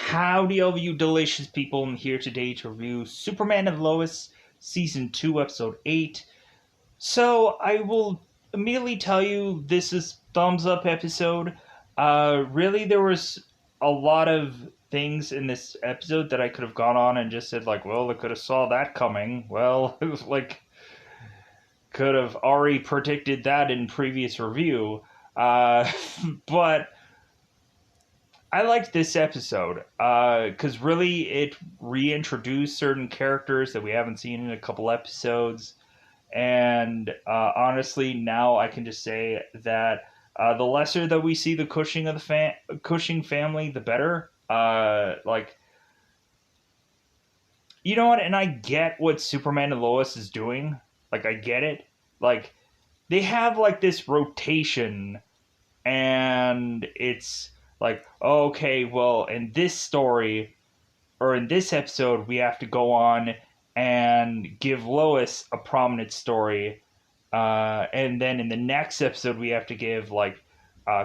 Howdy, all of you delicious people. I'm here today to review Superman and Lois, Season 2, Episode 8. So, I will immediately tell you this is thumbs up episode. Really, there was a lot of things in this episode that I could have gone on and just said, like, well, I could have saw that coming. Well, it was like, could have already predicted that in previous review. But I liked this episode because really it reintroduced certain characters that we haven't seen in a couple episodes. And honestly, now I can just say that the lesser that we see the Cushing family, the better. You know what? And I get what Superman and Lois is doing. Like, I get it. Like, they have like this rotation, and it's like, okay, well, in this story or in this episode, we have to go on and give Lois a prominent story, and then in the next episode, we have to give like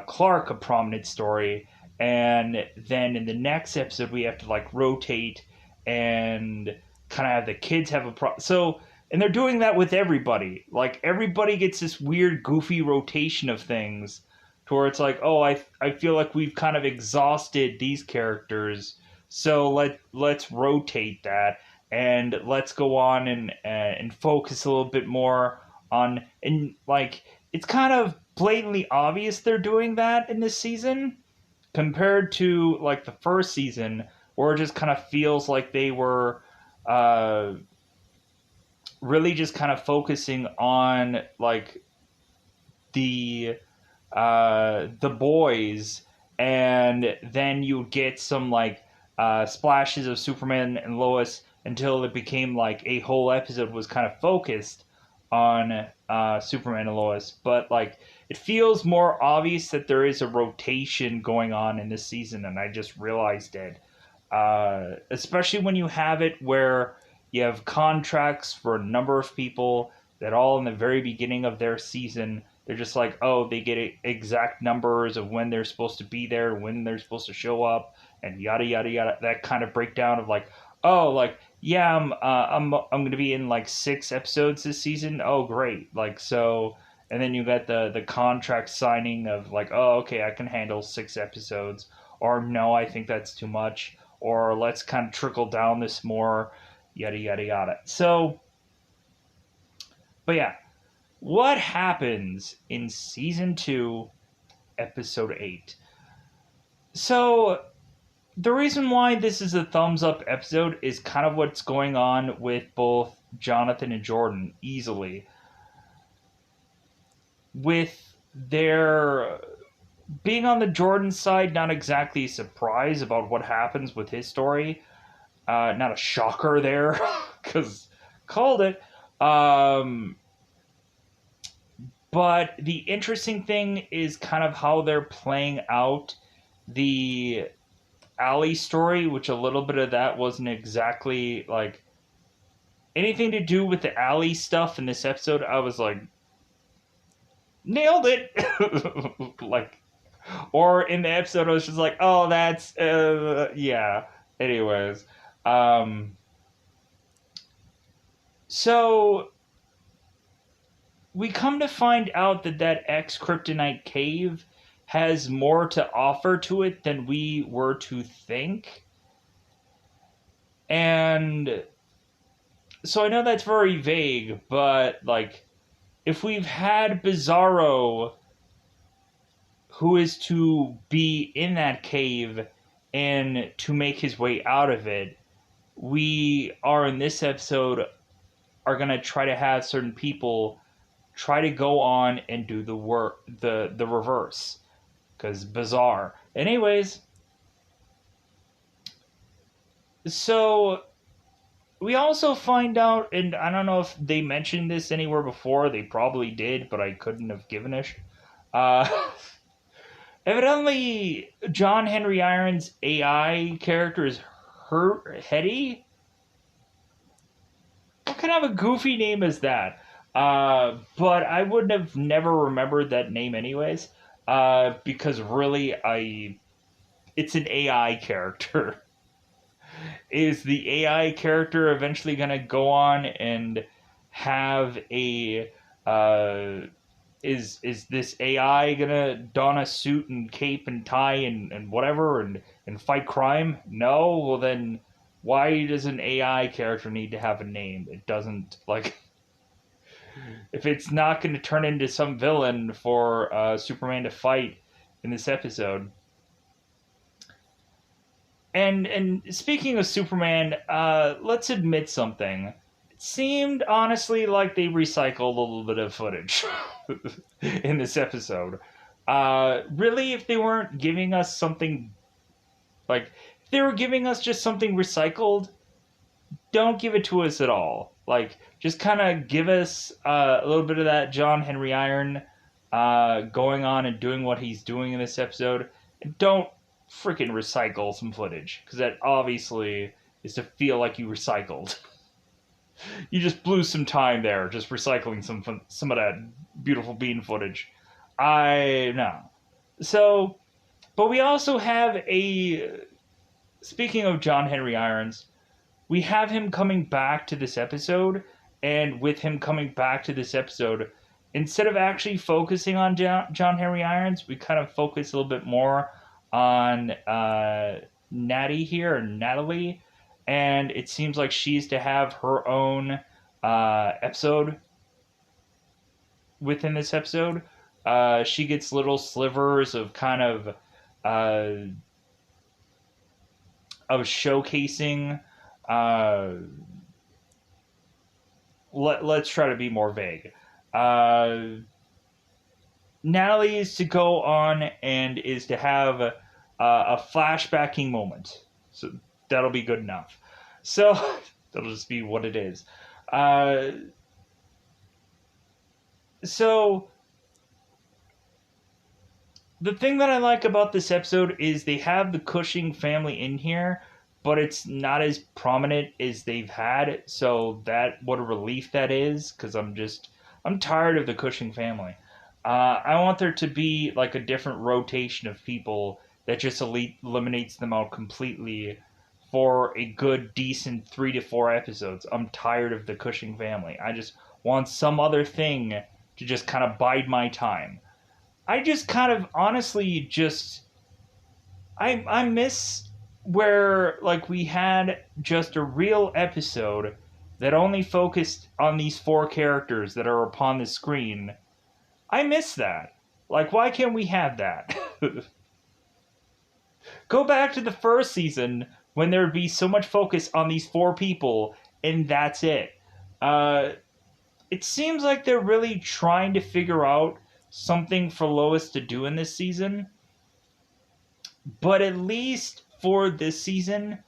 Clark a prominent story, and then in the next episode, we have to like rotate and kind of have the kids have so. And they're doing that with everybody. Like, everybody gets this weird, goofy rotation of things to where it's like, oh, I feel like we've kind of exhausted these characters, so let's rotate that and let's go on and focus a little bit more on, and like, it's kind of blatantly obvious they're doing that in this season compared to like the first season, where it just kind of feels like they were really just kind of focusing on like the boys, and then you get some like splashes of Superman and Lois until it became like a whole episode was kind of focused on Superman and Lois. But like, it feels more obvious that there is a rotation going on in this season, and I just realized it. Especially when you have it where you have contracts for a number of people that all in the very beginning of their season, they're just like, oh, they get exact numbers of when they're supposed to be there, when they're supposed to show up, and yada yada yada. That kind of breakdown of like, oh, like, yeah, I'm going to be in like 6 episodes this season. Oh, great. Like, so, and then you got the contract signing of like, oh, okay, I can handle 6 episodes, or no, I think that's too much, or let's kind of trickle down this more, yada yada yada. So, but yeah, what happens in season 2, episode 8? So, the reason why this is a thumbs up episode is kind of what's going on with both Jonathan and Jordan easily. With their being on the Jordan side, not exactly a surprise about what happens with his story. Not a shocker there, because called it. But the interesting thing is kind of how they're playing out the Allie story, which a little bit of that wasn't exactly like anything to do with the Allie stuff in this episode. I was like, nailed it. Like, or in the episode, I was just like, oh, that's yeah. Anyways, so we come to find out that ex-kryptonite cave has more to offer to it than we were to think. And so I know that's very vague, but like, if we've had Bizarro, who is to be in that cave and to make his way out of it, we are in this episode are going to try to have certain people try to go on and do the work, the reverse, because bizarre. Anyways, so we also find out, and I don't know if they mentioned this anywhere before, they probably did, but I couldn't have given a evidently John Henry Irons' AI character is Hetty. What kind of a goofy name is that? But I would have never remembered that name anyways. Because really, it's an AI character. Is the AI character eventually going to go on and have a is this AI gonna don a suit and cape and tie and whatever and fight crime? No. Well then, why does an AI character need to have a name? It doesn't like if it's not going to turn into some villain for Superman to fight in this episode. And speaking of Superman, let's admit something. It seemed honestly like they recycled a little bit of footage in this episode. Really, if they weren't giving us something like if they were giving us just something recycled, don't give it to us at all. Like, just kind of give us a little bit of that John Henry Iron going on and doing what he's doing in this episode. And don't freaking recycle some footage, because that obviously is to feel like you recycled. You just blew some time there, just recycling some of that beautiful bean footage. I know. So, but we also have a. Speaking of John Henry Irons, we have him coming back to this episode, and with him coming back to this episode, instead of actually focusing on John Henry Irons, we kind of focus a little bit more on Natty here, or Natalie, and it seems like she's to have her own episode within this episode. She gets little slivers of kind of showcasing. Let's try to be more vague. Natalie is to go on and is to have a flashbacking moment. So that'll be good enough. So that'll just be what it is. So the thing that I like about this episode is they have the Cushing family in here, but it's not as prominent as they've had. So that what a relief that is, because I'm tired of the Cushing family. I want there to be like a different rotation of people that just eliminates them out completely for a good, decent 3 to 4 episodes. I'm tired of the Cushing family. I just want some other thing to just kind of bide my time. I just kind of honestly just I miss where like we had just a real episode that only focused on these 4 characters that are upon the screen. I miss that. Like, why can't we have that? Go back to the first season when there would be so much focus on these 4 people, and that's it. It seems like they're really trying to figure out something for Lois to do in this season. But at least for this season,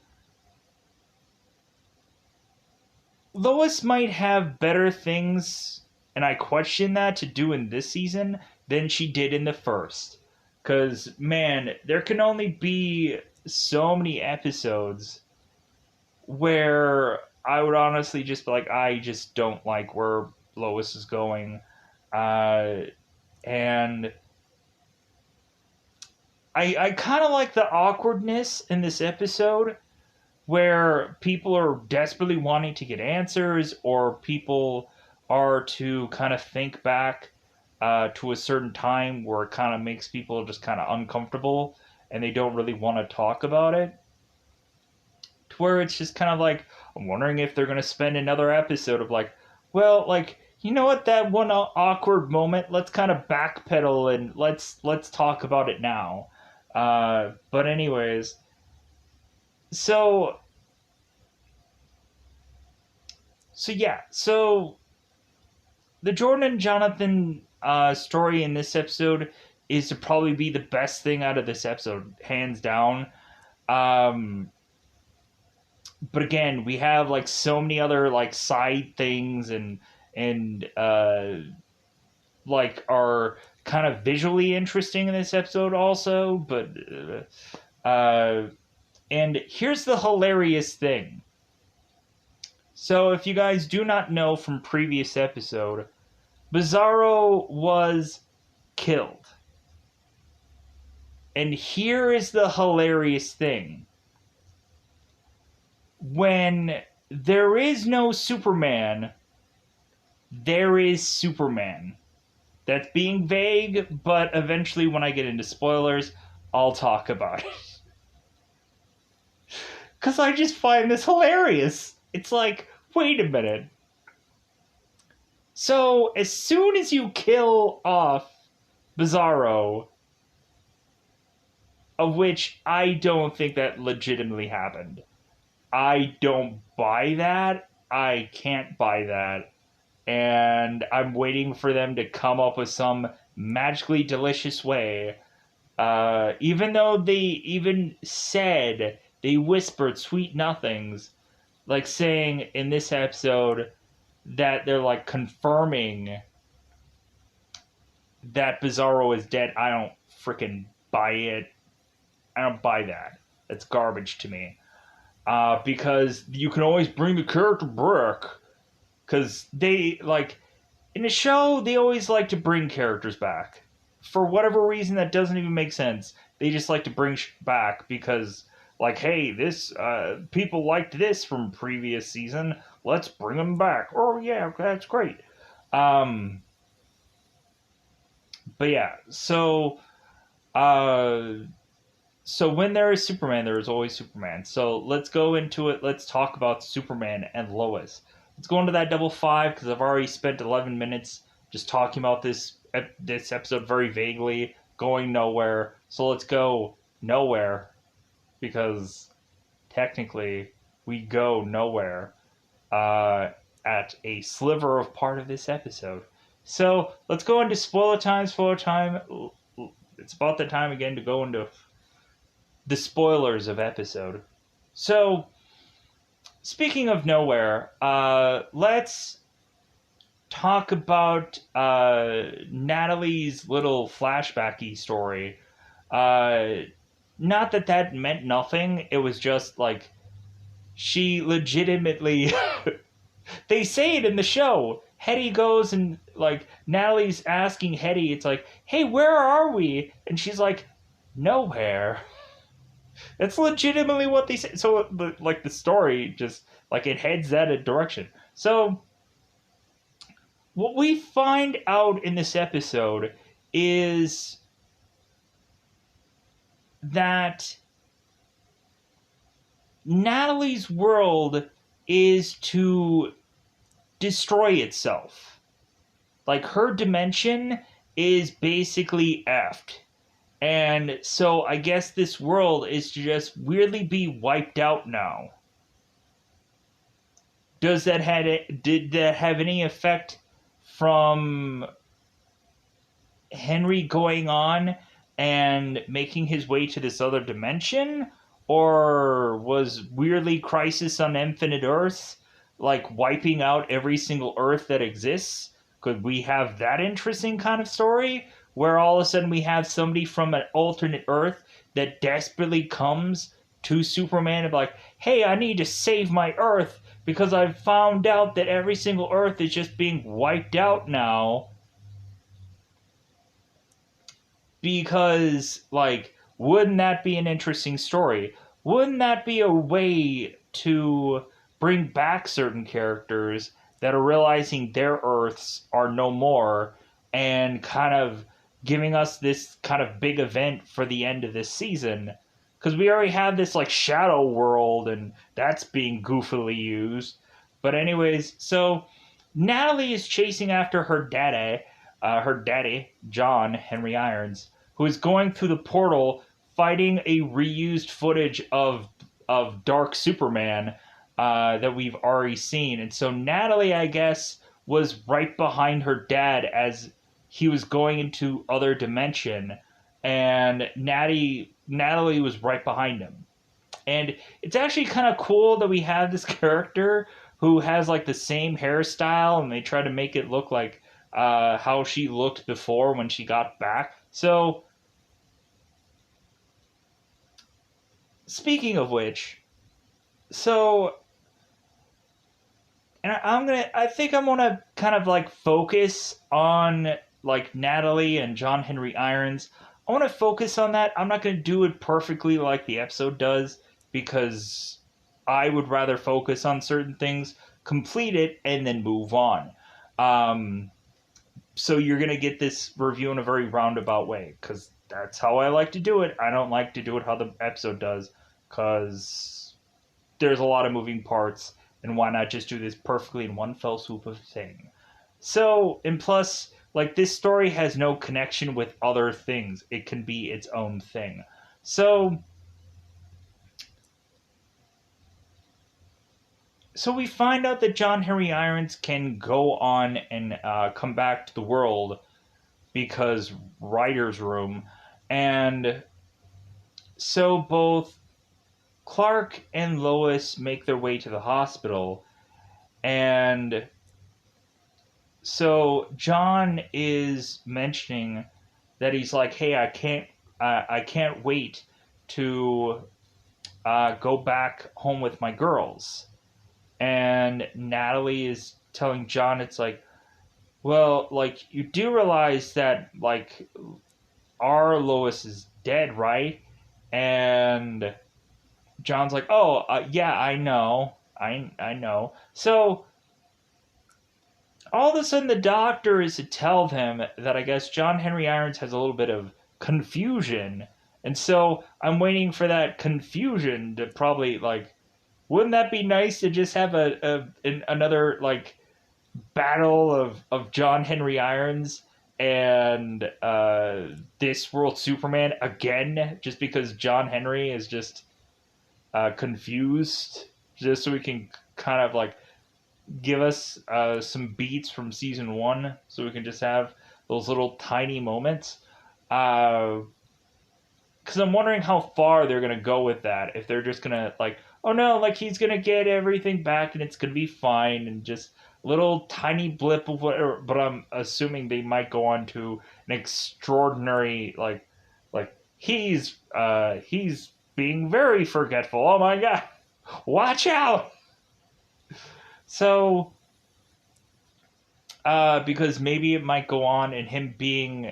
Lois might have better things, and I question that, to do in this season than she did in the first. Because, man, there can only be so many episodes where I would honestly just be like, I just don't like where Lois is going. And I kind of like the awkwardness in this episode where people are desperately wanting to get answers, or people are to kind of think back to a certain time where it kind of makes people just kind of uncomfortable and they don't really want to talk about it. To where it's just kind of like, I'm wondering if they're going to spend another episode of like, well, like, you know what, that one awkward moment, let's kind of backpedal and let's talk about it now. But anyways, so yeah, so the Jordan and Jonathan story in this episode is to probably be the best thing out of this episode, hands down. But again, we have like so many other like side things and like are kind of visually interesting in this episode also. But and here's the hilarious thing. So if you guys do not know from previous episode, Bizarro was killed. And here is the hilarious thing. when there is no Superman, there is Superman. That's being vague, but eventually when I get into spoilers, I'll talk about it. Because I just find this hilarious. It's like, wait a minute. So, as soon as you kill off Bizarro, of which I don't think that legitimately happened, I don't buy that. I can't buy that. And I'm waiting for them to come up with some magically delicious way. Even though they even said, they whispered sweet nothings, like saying in this episode that they're like confirming that Bizarro is dead. I don't freaking buy it. I don't buy that. That's garbage to me. Because you can always bring the character back. Because they, like, in the show, they always like to bring characters back. For whatever reason that doesn't even make sense. They just like to bring back because, like, hey, this, people liked this from previous season. Let's bring them back. Oh, yeah, that's great. But yeah, so when there is Superman, there is always Superman. So let's go into it. Let's talk about Superman and Lois. Let's go into that double five because I've already spent 11 minutes just talking about this episode very vaguely, going nowhere. So let's go nowhere because technically we go nowhere at a sliver of part of this episode. So let's go into spoiler time. Spoiler time. It's about the time again to go into the spoilers of episode. So, speaking of nowhere, let's talk about Natalie's little flashbacky story. Not that meant nothing. It was just like she legitimately. They say it in the show. Hetty goes and like Natalie's asking Hetty. It's like, "Hey, where are we?" And she's like, "Nowhere." That's legitimately what they say. So, like, the story just, like, it heads that direction. So, what we find out in this episode is that Natalie's world is to destroy itself. Like, her dimension is basically effed. And so I guess this world is to just weirdly be wiped out now. Did that have any effect from Henry going on and making his way to this other dimension? Or was weirdly Crisis on Infinite Earths like wiping out every single Earth that exists? Could we have that interesting kind of story? Where all of a sudden we have somebody from an alternate Earth that desperately comes to Superman and be like, hey, I need to save my Earth because I've found out that every single Earth is just being wiped out now. Because, like, wouldn't that be an interesting story? Wouldn't that be a way to bring back certain characters that are realizing their Earths are no more and kind of giving us this kind of big event for the end of this season? Because we already have this, like, shadow world, and that's being goofily used. But anyways, so Natalie is chasing after her daddy, John Henry Irons, who is going through the portal fighting a reused footage of Dark Superman that we've already seen. And so Natalie, I guess, was right behind her dad as he was going into other dimension, and Natalie was right behind him. And it's actually kind of cool that we have this character who has like the same hairstyle, and they try to make it look like how she looked before when she got back. So, speaking of which, and I think I'm gonna kind of like focus on like Natalie and John Henry Irons. I want to focus on that. I'm not going to do it perfectly like the episode does because I would rather focus on certain things, complete it, and then move on. Um, so you're going to get this review in a very roundabout way, because that's how I like to do it. I don't like to do it how the episode does, because there's a lot of moving parts, and why not just do this perfectly in one fell swoop of thing? So, and plus, like, this story has no connection with other things. It can be its own thing. So, we find out that John Henry Irons can go on and come back to the world because writer's room. And so both Clark and Lois make their way to the hospital. And so John is mentioning that he's like, hey, I can't wait to go back home with my girls. And Natalie is telling John, it's like, well, like, you do realize that, like, our Lois is dead, right? And John's like, oh, yeah, I know. I know. So, all of a sudden, the doctor is to tell them that I guess John Henry Irons has a little bit of confusion. And so, I'm waiting for that confusion to probably, like, wouldn't that be nice to just have another, like, battle of John Henry Irons and this world Superman again, just because John Henry is just confused, just so we can kind of like give us some beats from season one, so we can just have those little tiny moments. Because I'm wondering how far they're gonna go with that. If they're just gonna like, oh no, like he's gonna get everything back and it's gonna be fine, and just little tiny blip of whatever. But I'm assuming they might go on to an extraordinary like he's being very forgetful. Oh my god, watch out! So because maybe it might go on, and him being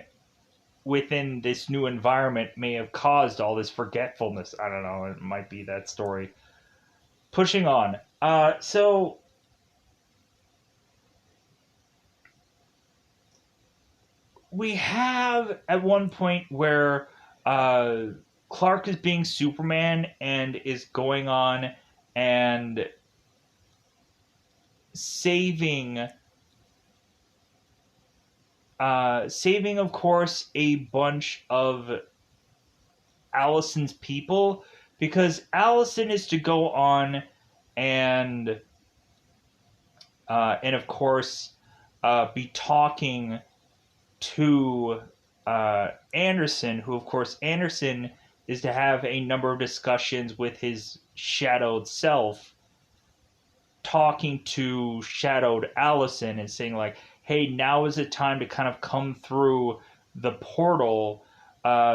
within this new environment may have caused all this forgetfulness. I don't know. It might be that story. Pushing on. So we have at one point where Clark is being Superman and is going on and saving, of course, a bunch of Allison's people, because Allison is to go on and of course be talking to Anderson, who of course Anderson is to have a number of discussions with his shadowed self, talking to shadowed Allison and saying like, hey, now is the time to kind of come through the portal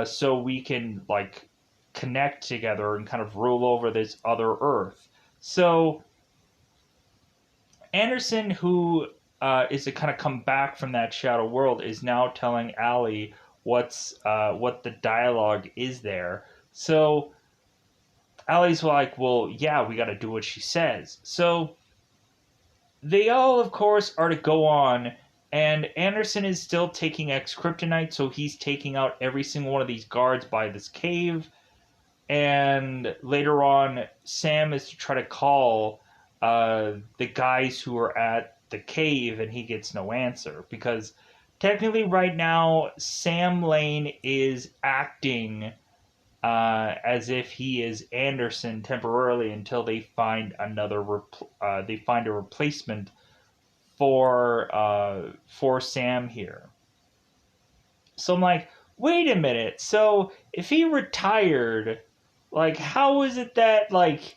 so we can like connect together and kind of rule over this other Earth. So Anderson, who is to kind of come back from that shadow world, is now telling Allie what the dialogue is there. So Allie's like, well, yeah, we got to do what she says. So they all, of course, are to go on, and Anderson is still taking X kryptonite, so he's taking out every single one of these guards by this cave. And later on, Sam is to try to call the guys who are at the cave, and he gets no answer, because technically right now Sam Lane is acting as if he is Anderson temporarily until they find a replacement for Sam here. So I'm like, wait a minute. So if he retired, like, how is it that, like,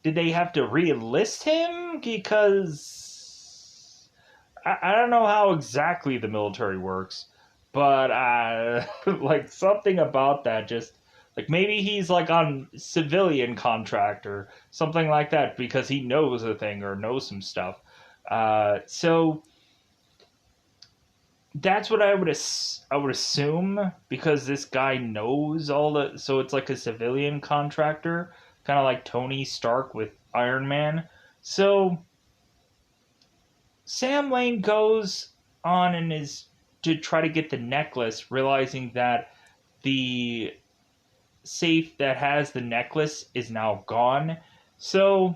did they have to re-enlist him? Because I don't know how exactly the military works, but like something about that just like maybe he's like on civilian contract or something like that because he knows a thing or knows some stuff. So that's what I would assume, because this guy knows all the, so it's like a civilian contractor, kind of like Tony Stark with Iron Man. So Sam Lane goes on and is to try to get the necklace, realizing that the safe that has the necklace is now gone. So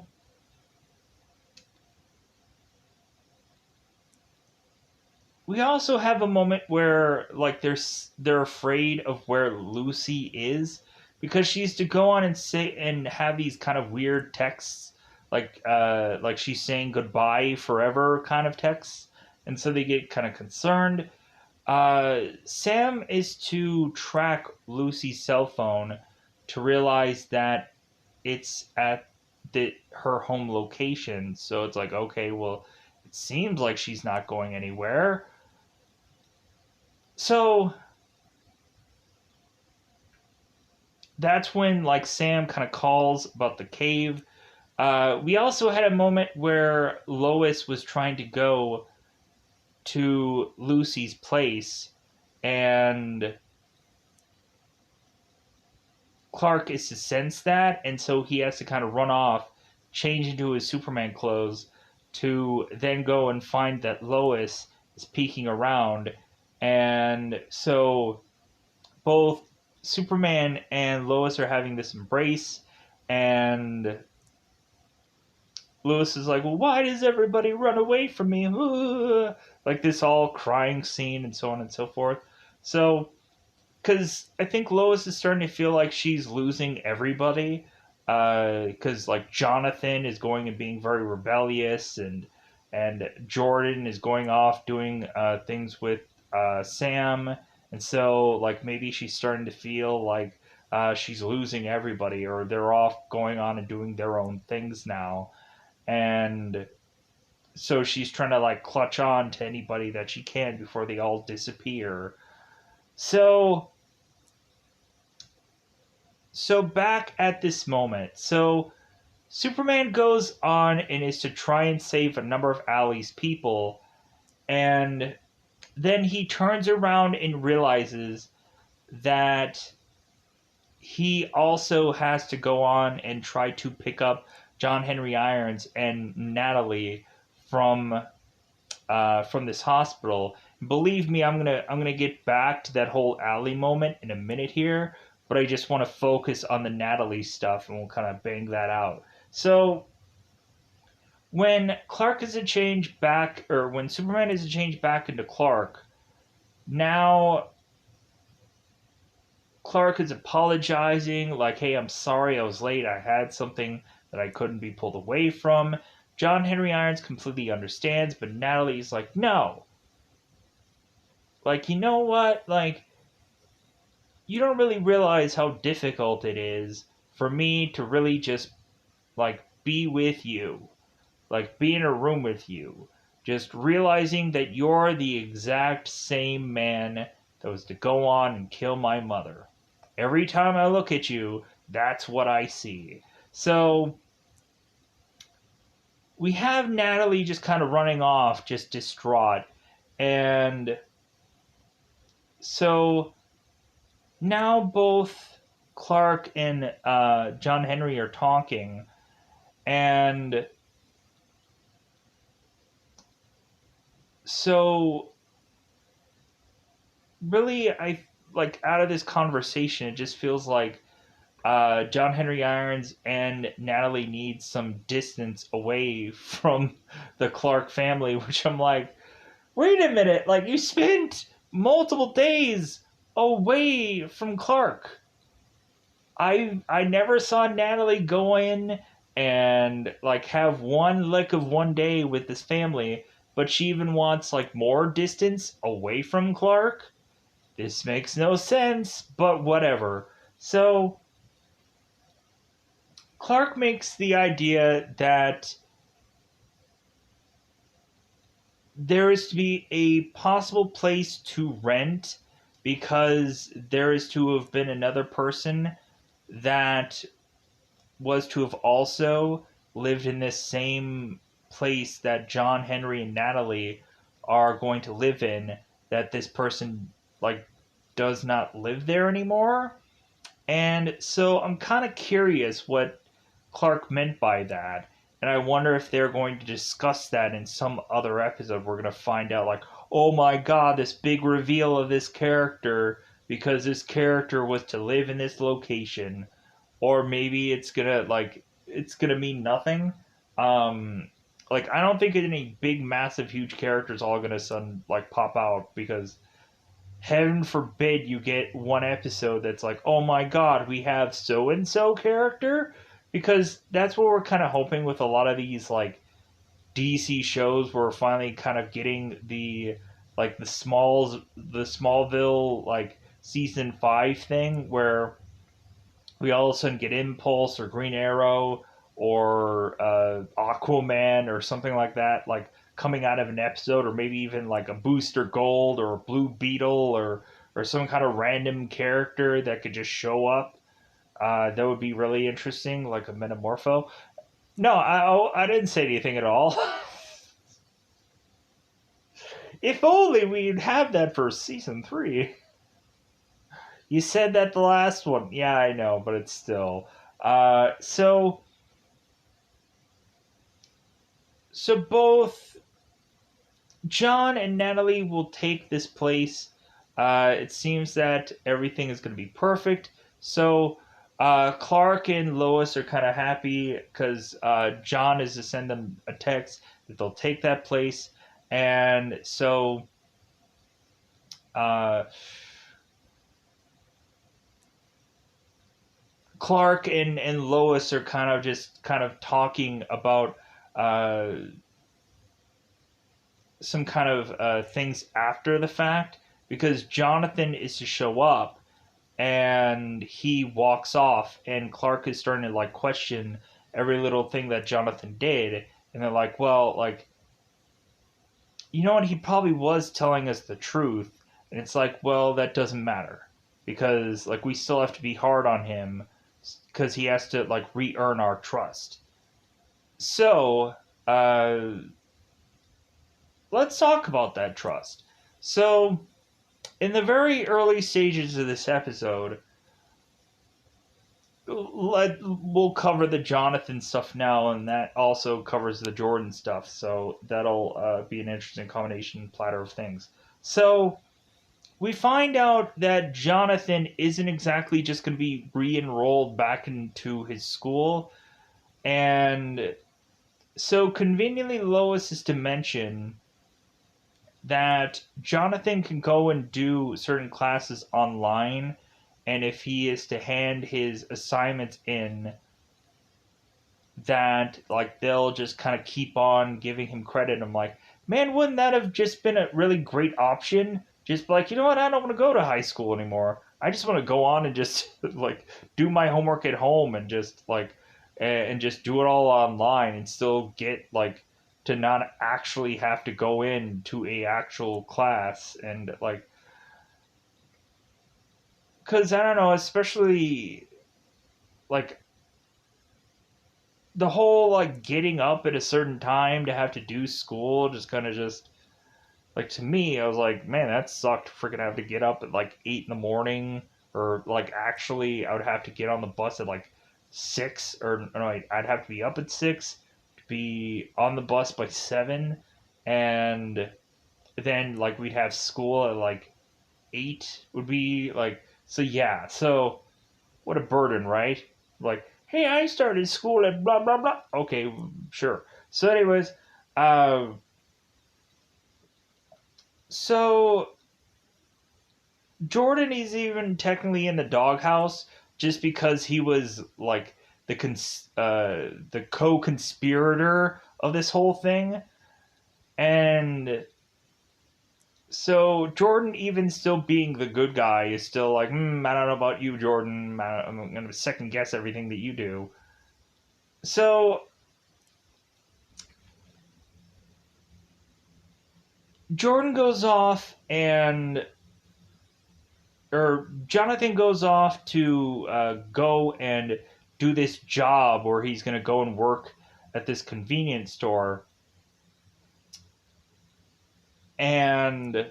we also have a moment where like they're afraid of where Lucy is because she used to go on and say and have these kind of weird texts like she's saying goodbye forever kind of texts, and so they get kind of concerned. Sam is to track Lucy's cell phone to realize that it's at her home location. So it's like, okay, well, it seems like she's not going anywhere. So that's when like Sam kind of calls about the cave. We also had a moment where Lois was trying to go to Lucy's place, and Clark is to sense that, and so he has to kind of run off, change into his Superman clothes, to then go and find that Lois is peeking around. And so both Superman and Lois are having this embrace, and Lois is like, well, why does everybody run away from me? Like this all crying scene and so on and so forth. So because I think Lois is starting to feel like she's losing everybody. Because like Jonathan is going and being very rebellious, and Jordan is going off doing things with Sam, and so like maybe she's starting to feel like she's losing everybody, or they're off going on and doing their own things now, and so she's trying to like clutch on to anybody that she can before they all disappear. So so back at this moment, so Superman goes on and is to try and save a number of Allie's people, and then he turns around and realizes that he also has to go on and try to pick up John Henry Irons and Natalie from this hospital. Believe me, I'm gonna get back to that whole Allie moment in a minute here, but I just want to focus on the Natalie stuff, and we'll kind of bang that out. So when Clark is a change back, or when Superman is a change back into Clark, now Clark is apologizing, like, hey, I'm sorry I was late. I had something that I couldn't be pulled away from. John Henry Irons completely understands, but Natalie's like, no. Like, you know what? Like, you don't really realize how difficult it is for me to really just, like, be with you. Like, be in a room with you. Just realizing that you're the exact same man that was to go on and kill my mother. Every time I look at you, that's what I see. So we have Natalie just kind of running off, just distraught. And so now both Clark and John Henry are talking. And so really, I like out of this conversation, it just feels like John Henry Irons and Natalie need some distance away from the Clark family, which I'm like, wait a minute, like you spent multiple days away from Clark. I never saw Natalie go in and like have one lick of one day with this family, but she even wants like more distance away from Clark. This makes no sense, but whatever. So Clark makes the idea that there is to be a possible place to rent because there is to have been another person that was to have also lived in this same place that John Henry and Natalie are going to live in, that this person like does not live there anymore. And so I'm kind of curious what Clark meant by that. And I wonder if they're going to discuss that in some other episode. We're going to find out, like, oh my god, this big reveal of this character because this character was to live in this location. Or maybe it's gonna mean nothing. Um, like I don't think any big, massive, huge characters all gonna sudden like pop out because heaven forbid you get one episode that's like, oh my god, we have so and so character, because that's what we're kind of hoping with a lot of these like DC shows. We're finally kind of getting the Smallville like season 5 thing where we all of a sudden get Impulse or Green Arrow or Aquaman or something like that, like coming out of an episode, or maybe even like a Booster Gold or a Blue Beetle or some kind of random character that could just show up. That would be really interesting, like a Metamorpho. No, I didn't say anything at all. If only we'd have that for season 3. You said that the last one. Yeah, I know, but it's still. So both John and Natalie will take this place. It seems that everything is going to be perfect. So Clark and Lois are kind of happy because John is to send them a text that they'll take that place. And so uh, Clark and Lois are kind of talking about uh, some kind of things after the fact, because Jonathan is to show up and he walks off, and Clark is starting to like question every little thing that Jonathan did, and they're like, well, like, you know what, he probably was telling us the truth. And it's like, well, that doesn't matter because like we still have to be hard on him because he has to like re-earn our trust. So let's talk about that trust. So in the very early stages of this episode, we'll cover the Jonathan stuff now, and that also covers the Jordan stuff. So that'll be an interesting combination platter of things. So we find out that Jonathan isn't exactly just going to be re-enrolled back into his school, and so conveniently, Lois is to mention that Jonathan can go and do certain classes online, and if he is to hand his assignments in, that like they'll just kind of keep on giving him credit. I'm like, man, wouldn't that have just been a really great option? Just be like, you know what, I don't want to go to high school anymore. I just want to go on and just like do my homework at home and just like and just do it all online and still get like to not actually have to go in to a actual class. And like, because I don't know, especially like the whole like getting up at a certain time to have to do school just kind of just like, to me, I was like, man, that sucked. Freaking have to get up at like 8 in the morning, or like actually I would have to get on the bus at like 6, or no, I'd have to be up at 6 to be on the bus by 7, and then like we'd have school at like 8 would be like, so yeah, so what a burden, right? Like, hey, I started school at blah blah blah. Okay, sure. So, anyways, uh, so Jordan is even technically in the doghouse just because he was like the co-conspirator of this whole thing, and so Jordan, even still being the good guy, is still like, I don't know about you, Jordan. I'm going to second guess everything that you do. So Jordan goes off and, or Jonathan goes off to go and do this job where he's going to go and work at this convenience store. And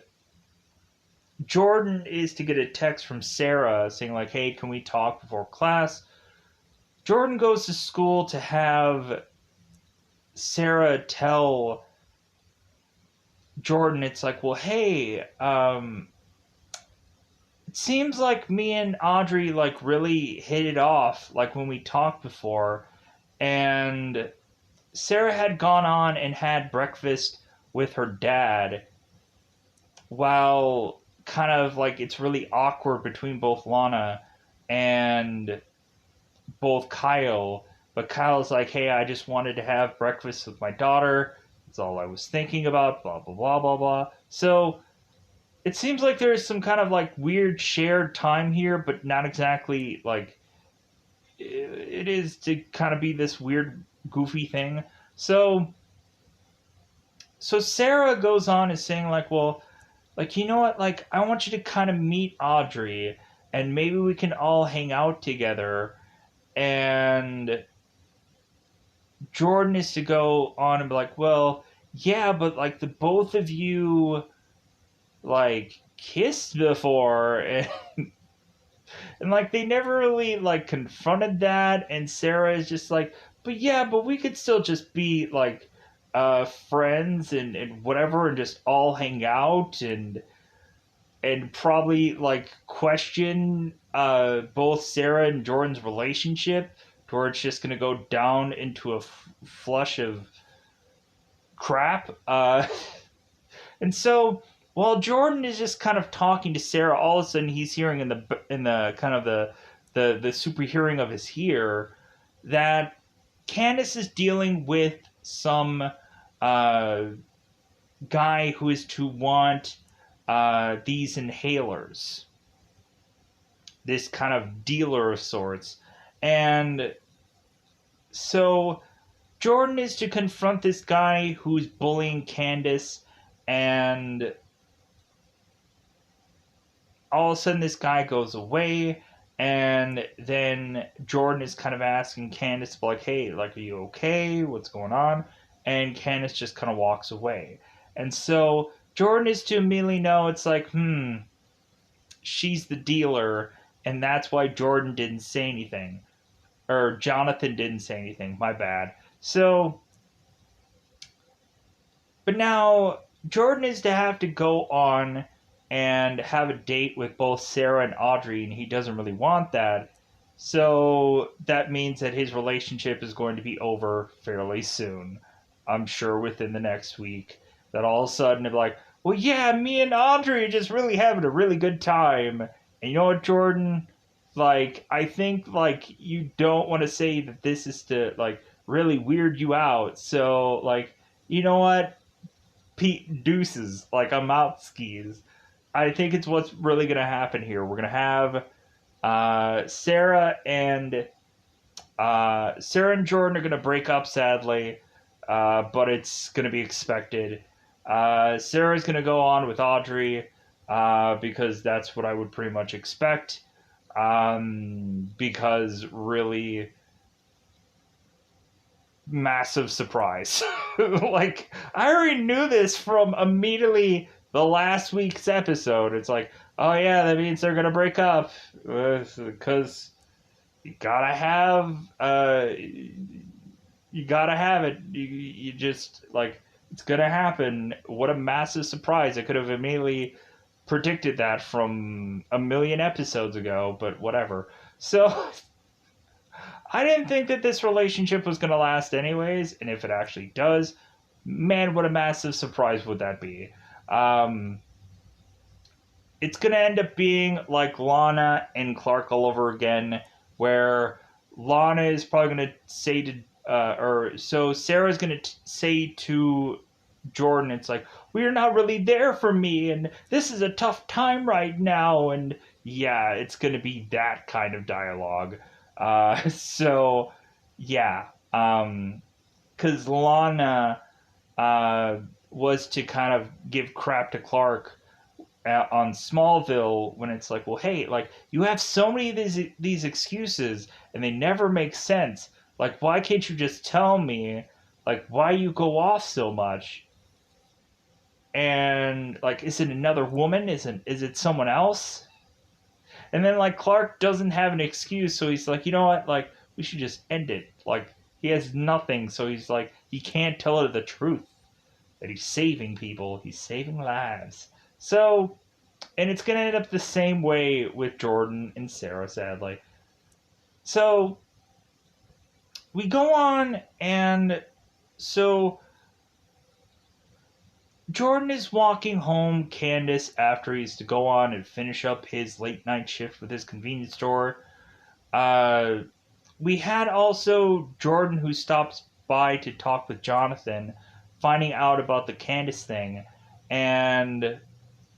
Jordan is to get a text from Sarah saying like, hey, can we talk before class? Jordan goes to school to have Sarah tell Jordan, it's like, well, hey, it seems like me and Audrey like really hit it off like when we talked before, and Sarah had gone on and had breakfast with her dad while kind of like it's really awkward between both Lana and both Kyle. But Kyle's like, hey, I just wanted to have breakfast with my daughter. That's all I was thinking about, blah, blah, blah, blah, blah. So it seems like there's some kind of like weird shared time here, but not exactly like it is to kind of be this weird, goofy thing. So Sarah goes on and saying like, well, like, you know what, like I want you to kind of meet Audrey and maybe we can all hang out together. And Jordan is to go on and be like, well, yeah, but like the both of you like kissed before, and like they never really like confronted that. And Sarah is just like, but yeah, but we could still just be like friends and whatever and just all hang out and probably like question both Sarah and Jordan's relationship, where it's just gonna go down into a flush of crap. And so while Jordan is just kind of talking to Sarah, all of a sudden he's hearing in the kind of the super hearing of his ear that Candice is dealing with some uh, guy who is to want these inhalers, this kind of dealer of sorts. And so Jordan is to confront this guy who's bullying Candice, and all of a sudden this guy goes away, and then Jordan is kind of asking Candice, like, hey, like, are you okay? What's going on? And Candice just kind of walks away. And so Jordan is to immediately know, it's like, she's the dealer, and that's why Jordan didn't say anything. Or Jonathan didn't say anything, my bad. So, but now Jordan is to have to go on and have a date with both Sarah and Audrey, and he doesn't really want that. So that means that his relationship is going to be over fairly soon. I'm sure within the next week. That all of a sudden they're like, well, yeah, me and Audrey are just really having a really good time. And you know what, Jordan? Like, I think, like, you don't want to say that this is to, like, really weird you out. So, like, you know what? Pete Deuces. Like, I'm out skis. I think it's what's really going to happen here. We're going to have Sarah and Jordan are going to break up, sadly, but it's going to be expected. Sarah's going to go on with Audrey because that's what I would pretty much expect. Because really massive surprise. Like, I already knew this from immediately the last week's episode. It's like, oh yeah, that means they're gonna break up because you gotta have it. You just like it's gonna happen. What a massive surprise! I could have immediately predicted that from a million episodes ago, but whatever. So I didn't think that this relationship was gonna last anyways, and if it actually does, man, what a massive surprise would that be? It's gonna end up being like Lana and Clark all over again, where Lana is probably gonna say to, so Sarah's gonna say to Jordan, it's like, well, you're not really there for me, and this is a tough time right now, and yeah, it's gonna be that kind of dialogue. So yeah, because Lana was to kind of give crap to Clark on Smallville when it's like, well, hey, like you have so many of these excuses and they never make sense. Like, why can't you just tell me, like, why you go off so much? And like, is it another woman? Is it someone else? And then like Clark doesn't have an excuse, so he's like, you know what, like, we should just end it. Like, he has nothing, so he's like, he can't tell her the truth that he's saving people, he's saving lives. So, and it's gonna end up the same way with Jordan and Sarah, sadly. So we go on, and so Jordan is walking home Candice after he's to go on and finish up his late night shift with his convenience store. Uh, we had also Jordan who stops by to talk with Jonathan, finding out about the Candice thing, and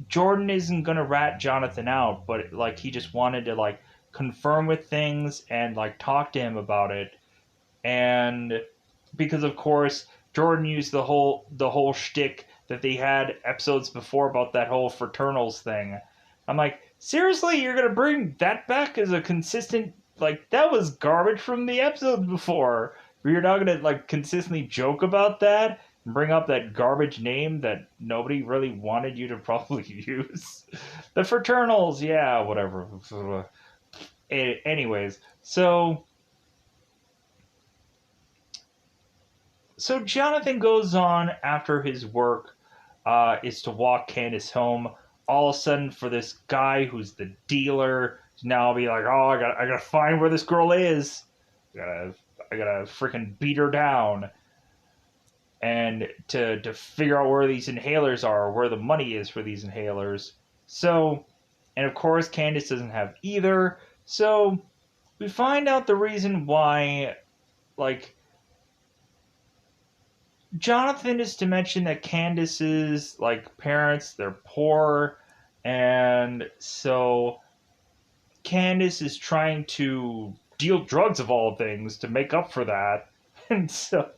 Jordan isn't gonna rat Jonathan out, but like he just wanted to like confirm with things and like talk to him about it, and because of course Jordan used the whole shtick that they had episodes before about that whole fraternals thing. I'm like, seriously, you're gonna bring that back as a consistent, like, that was garbage from the episodes before. You're not gonna like consistently joke about that and bring up that garbage name that nobody really wanted you to probably use. The fraternals, yeah, whatever. Anyways, so Jonathan goes on after his work is to walk Candice home. All of a sudden, for this guy who's the dealer to now be like, oh, I gotta find where this girl is. I gotta freaking beat her down, and to figure out where these inhalers are, where the money is for these inhalers. So, and of course, Candice doesn't have either. So we find out the reason why, like, Jonathan is to mention that Candice's like parents, they're poor, and so Candice is trying to deal drugs of all things to make up for that. And so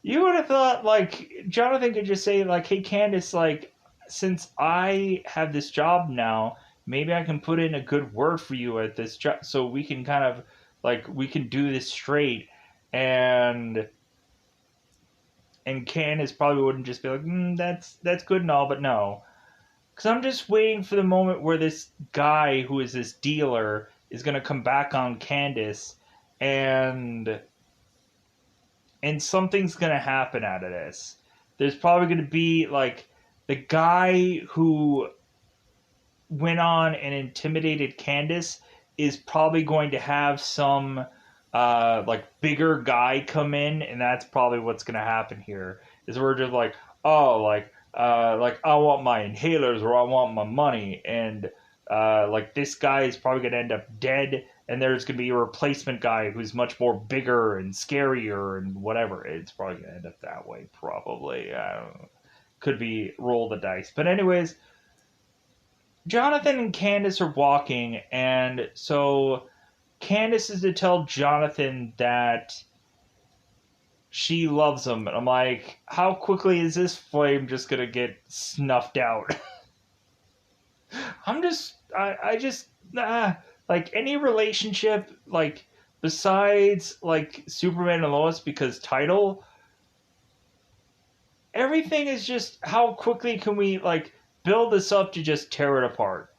you would have thought like Jonathan could just say like, "Hey Candice, like since I have this job now, maybe I can put in a good word for you at this job so we can kind of like we can do this straight." And Candice probably wouldn't just be like, that's good and all, but no. Because I'm just waiting for the moment where this guy who is this dealer is going to come back on Candice, and something's going to happen out of this. There's probably going to be, like, the guy who went on and intimidated Candice is probably going to have some like bigger guy come in, and that's probably what's gonna happen here. Is we're just like, oh, like I want my inhalers or I want my money, and like this guy is probably gonna end up dead, and there's gonna be a replacement guy who's much more bigger and scarier and whatever. It's probably gonna end up that way, probably. I don't know. Could be roll the dice, but anyways, Jonathan and Candice are walking, and so Candice is to tell Jonathan that she loves him. And I'm like, how quickly is this flame just gonna get snuffed out? I just, like any relationship, like besides like Superman and Lois, because title, everything is just how quickly can we like build this up to just tear it apart.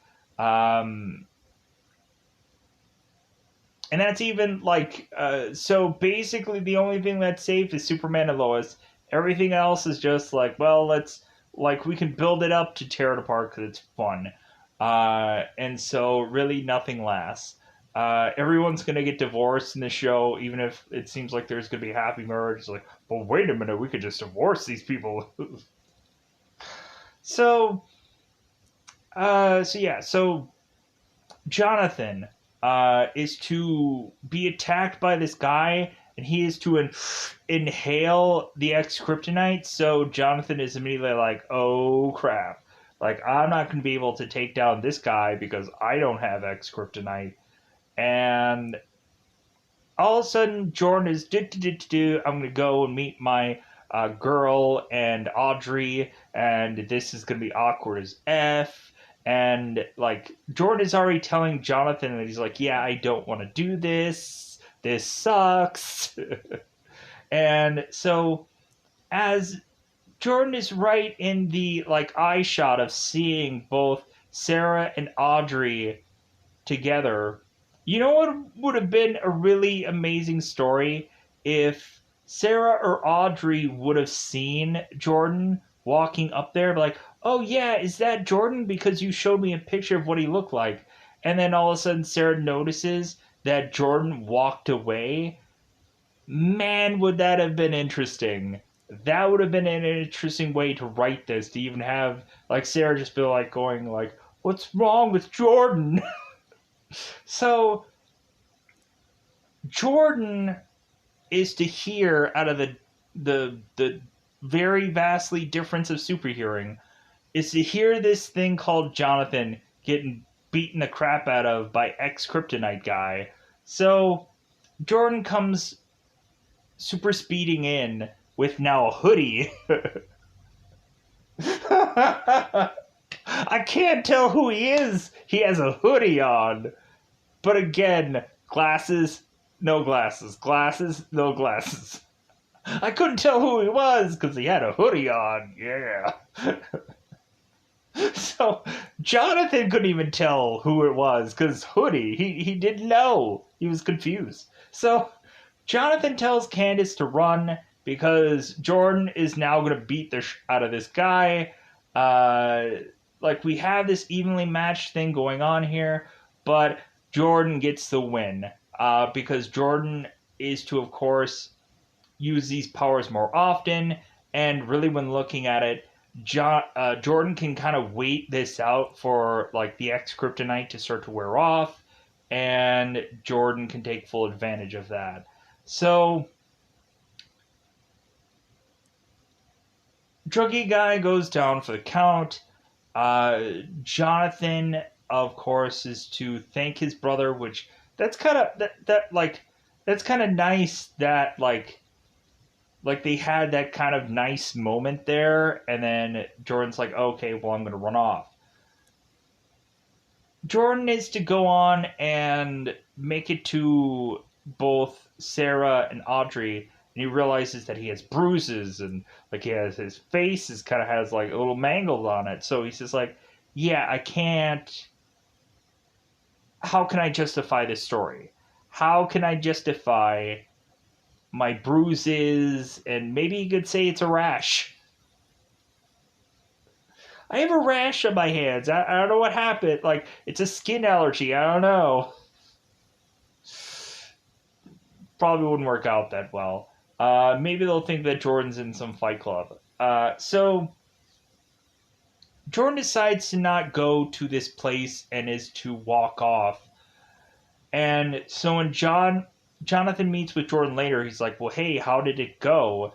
And that's even like so basically the only thing that's safe is Superman and Lois. Everything else is just like, well, let's like we can build it up to tear it apart because it's fun. And so really nothing lasts. Everyone's gonna get divorced in the show, even if it seems like there's gonna be happy marriage. It's like, well, wait a minute, we could just divorce these people. so, so Jonathan is to be attacked by this guy, and he is to inhale the X kryptonite. So Jonathan is immediately like, "Oh crap! Like I'm not going to be able to take down this guy because I don't have X kryptonite." And all of a sudden, Jordan is I'm going to go and meet my girl and Audrey, and this is going to be awkward as F. And like Jordan is already telling Jonathan that he's like, yeah, I don't want to do this. This sucks. And so as Jordan is right in the like eye shot of seeing both Sarah and Audrey together, You know what would have been a really amazing story if Sarah or Audrey would have seen Jordan walking up there, like, oh yeah, is that Jordan? Because you showed me a picture of what he looked like. And then all of a sudden Sarah notices that Jordan walked away. Man, would that have been interesting. That would have been an interesting way to write this, to even have like Sarah just be like going like, what's wrong with Jordan? So Jordan is to hear out of the very vastly difference of superhearing is to hear this thing called Jonathan getting beaten the crap out of by ex Kryptonite guy. So Jordan comes super speeding in with now a hoodie. I can't tell who he is. He has a hoodie on. But again, glasses, no glasses. Glasses, no glasses. I couldn't tell who he was because he had a hoodie on. Yeah. So Jonathan couldn't even tell who it was because hoodie. He didn't know. He was confused. So Jonathan tells Candice to run because Jordan is now going to beat the out of this guy. Like we have this evenly matched thing going on here, but Jordan gets the win because Jordan is to, of course, use these powers more often. And really, when looking at it, Jordan can kind of wait this out for like the X Kryptonite to start to wear off, and Jordan can take full advantage of that. So, Druggy Guy goes down for the count. Jonathan, of course, is to thank his brother, which that's kind of that's kind of nice that like they had that kind of nice moment there, and then Jordan's like, okay, well, I'm gonna run off. Jordan is to go on and make it to both Sarah and Audrey, and he realizes that he has bruises and like he has his face is kind of has like a little mangles on it. So he's just like, yeah, I can't. How can I justify this story? How can I justify my bruises? And maybe you could say it's a rash. I have a rash on my hands. I don't know what happened. Like, it's a skin allergy. I don't know. Probably wouldn't work out that well. Maybe they'll think that Jordan's in some fight club. So Jordan decides to not go to this place and is to walk off. And so when Jonathan meets with Jordan later, he's like, "Well, hey, how did it go?"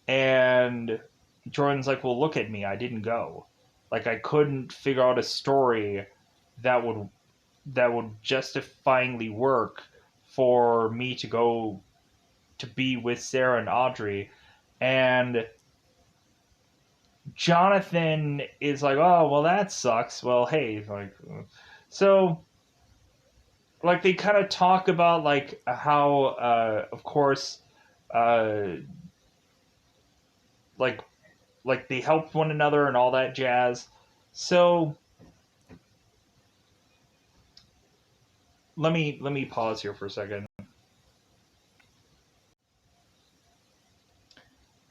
And Jordan's like, "Well, look at me. I didn't go. Like I couldn't figure out a story that would justifyingly work for me to go to be with Sarah and Audrey." And Jonathan is like, "Oh, well, that sucks. Well, hey, like, so." Like they kind of talk about like how, of course, uh, like they help one another and all that jazz. So let me pause here for a second.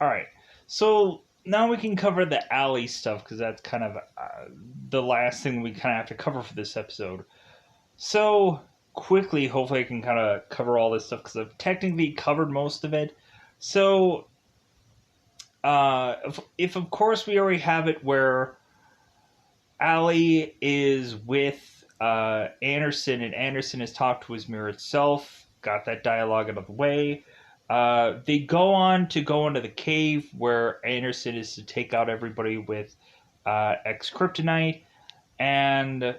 All right, so now we can cover the alley stuff because that's kind of the last thing we kind of have to cover for this episode. So quickly, hopefully, I can kind of cover all this stuff because I've technically covered most of it. So, if of course we already have it where Allie is with Anderson, and Anderson has talked to his mirror itself, got that dialogue out of the way. They go on to go into the cave where Anderson is to take out everybody with ex Kryptonite, and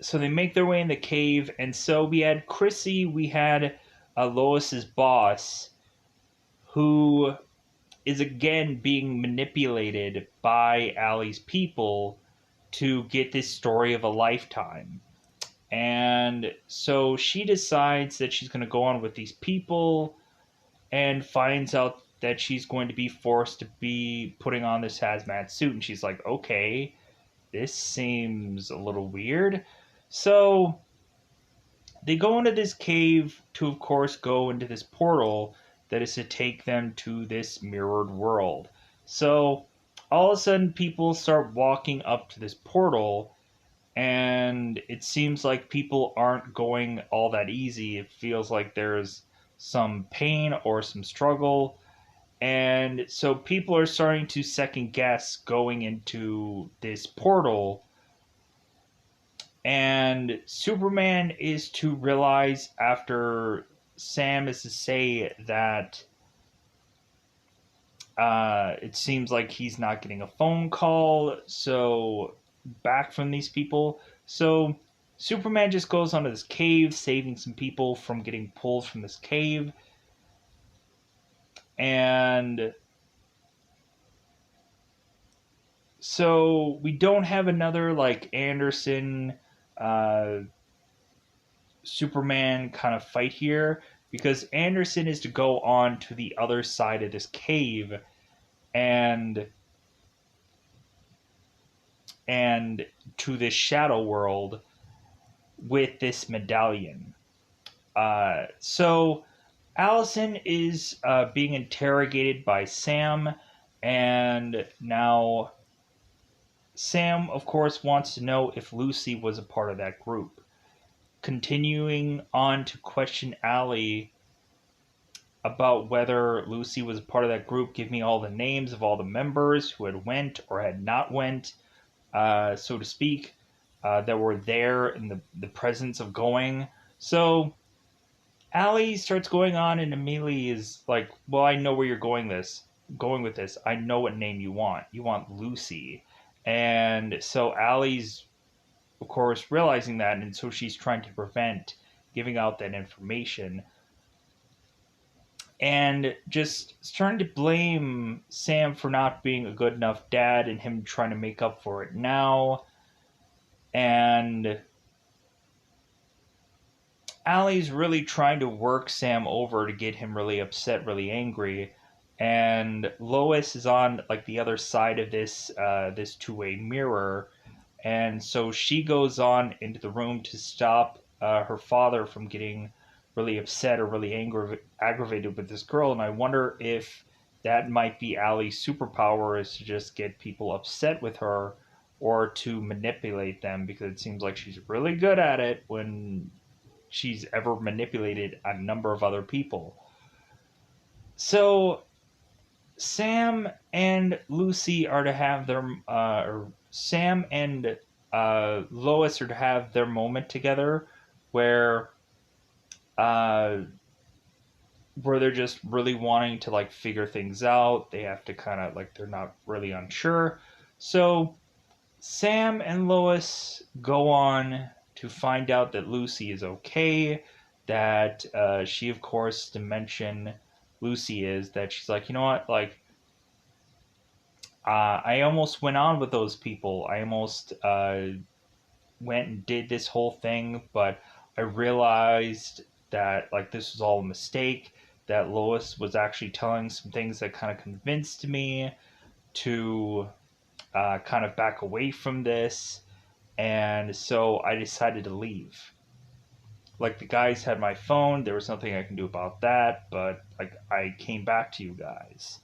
so they make their way in the cave. And so we had Chrissy, we had Lois's boss, who is again being manipulated by Allie's people to get this story of a lifetime. And so she decides that she's going to go on with these people and finds out that she's going to be forced to be putting on this hazmat suit. And she's like, okay, this seems a little weird. So they go into this cave to, of course, go into this portal that is to take them to this mirrored world. So all of a sudden, people start walking up to this portal, and it seems like people aren't going all that easy. It feels like there's some pain or some struggle. And so people are starting to second guess going into this portal. And Superman is to realize after Sam is to say that it seems like he's not getting a phone call so back from these people. So Superman just goes onto this cave, saving some people from getting pulled from this cave. And so we don't have another like Anderson uh, Superman kind of fight here because Anderson is to go on to the other side of this cave and and to this shadow world with this medallion. So Allison is being interrogated by Sam, and now Sam, of course, wants to know if Lucy was a part of that group. Continuing on to question Allie about whether Lucy was a part of that group, give me all the names of all the members who had went or had not went, so to speak, that were there in the presence of going. So Allie starts going on, and immediately is like, "Well, I know where you're going with this. I know what name you want. You want Lucy." And so Allie's, of course, realizing that, and so she's trying to prevent giving out that information, and just starting to blame Sam for not being a good enough dad, and him trying to make up for it now. And Allie's really trying to work Sam over to get him really upset, really angry. And Lois is on like the other side of this two-way mirror, and so she goes on into the room to stop her father from getting really upset or really aggravated with this girl. And I wonder if that might be Allie's superpower, is to just get people upset with her or to manipulate them, because it seems like she's really good at it when she's ever manipulated a number of other people. So Sam and Lucy are to have their, or Sam and Lois are to have their moment together, where uh, where they're just really wanting to like figure things out. They have to kind of like, they're not really unsure. So Sam and Lois go on to find out that Lucy is okay. That she, of course, to mention Lucy is that she's like, you know what, like I almost went on with those people. I almost went and did this whole thing, but I realized that like this was all a mistake. That Lois was actually telling some things that kind of convinced me to kind of back away from this, and so I decided to leave. Like the guys had my phone, there was nothing I can do about that, but like I came back to you guys.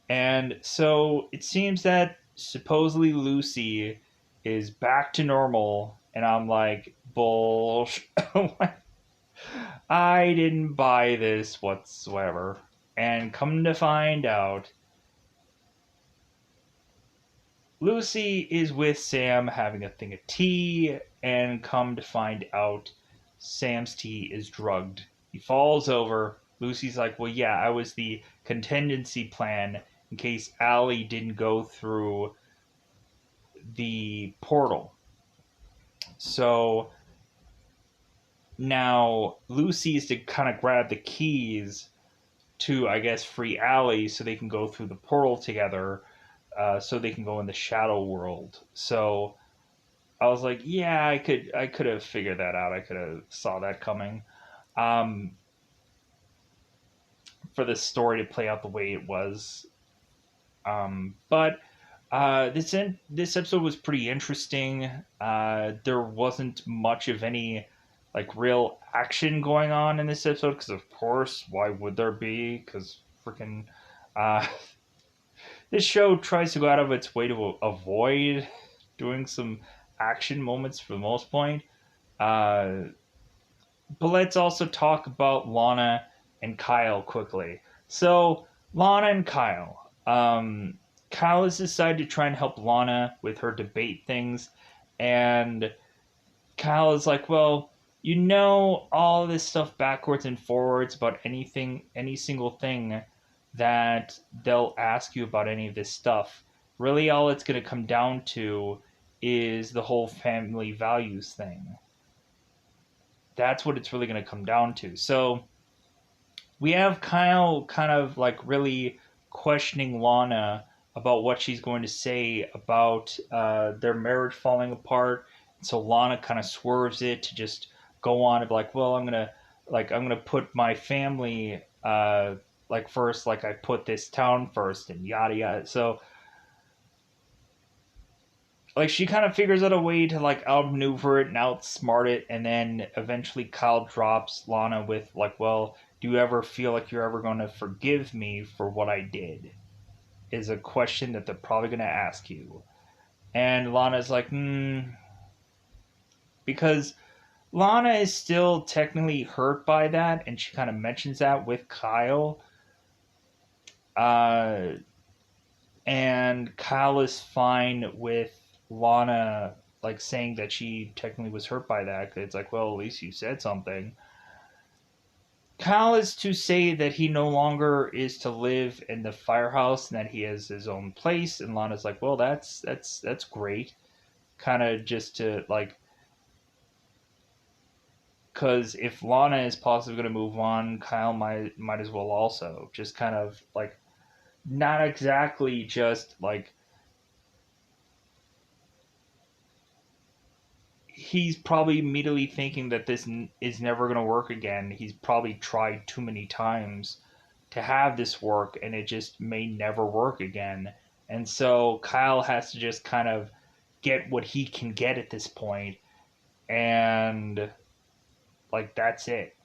And so it seems that supposedly Lucy is back to normal, and I'm like, bullshit. I didn't buy this whatsoever. And come to find out, Lucy is with Sam having a thing of tea, and come to find out, Sam's tea is drugged. He falls over. Lucy's like, well, yeah, I was the contingency plan in case Allie didn't go through the portal. So now Lucy is to kind of grab the keys to, I guess, free Allie so they can go through the portal together, so they can go in the shadow world. So I was like, yeah, I could have figured that out. I could have saw that coming. Um, for the story to play out the way it was. But this episode was pretty interesting. There wasn't much of any like real action going on in this episode, because of course, why would there be? Because freaking uh, this show tries to go out of its way to avoid doing some action moments for the most point. Uh, but let's also talk about Lana and Kyle quickly. So Lana and Kyle. Kyle has decided to try and help Lana with her debate things, and Kyle is like, well, you know all this stuff backwards and forwards about anything, any single thing that they'll ask you about any of this stuff. Really, all it's going to come down to is the whole family values thing. That's what it's really going to come down to. So we have Kyle kind of like really questioning Lana about what she's going to say about their marriage falling apart. So Lana kind of swerves it to just go on and be like, well, I'm gonna put my family like first, like I put this town first, and yada yada. So like she kind of figures out a way to like outmaneuver it and outsmart it, and then eventually Kyle drops Lana with like, well, do you ever feel like you're ever going to forgive me for what I did, is a question that they're probably going to ask you. And Lana's like, because Lana is still technically hurt by that, and she kind of mentions that with Kyle. uh and Kyle is fine with Lana like saying that she technically was hurt by that. It's like, well, at least you said something. Kyle is to say that he no longer is to live in the firehouse and that he has his own place, and Lana's like, well, that's great. Kind of just to like, because if Lana is possibly going to move on, Kyle might as well also. Just kind of like, not exactly just like he's probably immediately thinking that this is never going to work again. He's probably tried too many times to have this work, and it just may never work again. And so Kyle has to just kind of get what he can get at this point, and like that's it.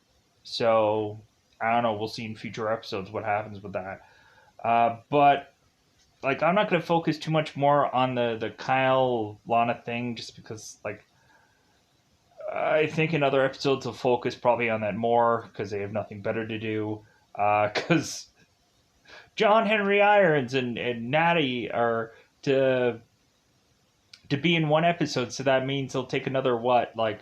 So I don't know. We'll see in future episodes what happens with that. But like, I'm not going to focus too much more on the Kyle Lana thing, just because like I think in other episodes will focus probably on that more because they have nothing better to do. Because John Henry Irons and Natty are to be in one episode, so that means they'll take another what, like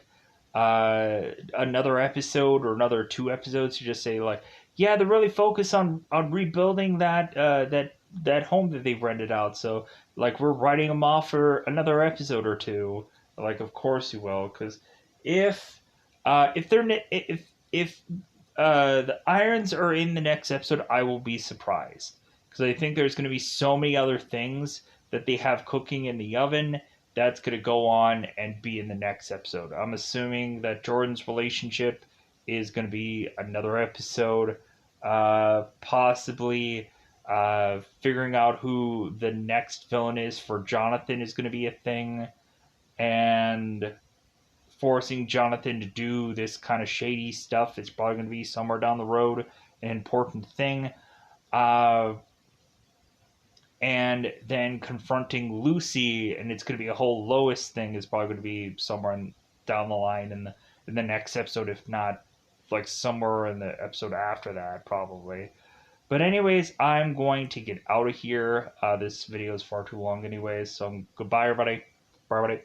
another episode or another 2 episodes to just say like, yeah, they're really focused on rebuilding that home that they've rented out. So like, we're writing them off for another episode or two. Like, of course you will, because if they're if the irons are in the next episode, I will be surprised, because I think there's going to be so many other things that they have cooking in the oven that's going to go on and be in the next episode. I'm assuming that Jordan's relationship is going to be another episode. Possibly figuring out who the next villain is for Jonathan is going to be a thing. And forcing Jonathan to do this kind of shady stuff is probably going to be somewhere down the road an important thing. Uh, and then confronting Lucy, and it's going to be a whole Lois thing, is probably going to be somewhere down the line in the next episode, if not like somewhere in the episode after that, probably. But anyways, I'm going to get out of here. This video is far too long anyways, so goodbye everybody. Bye everybody.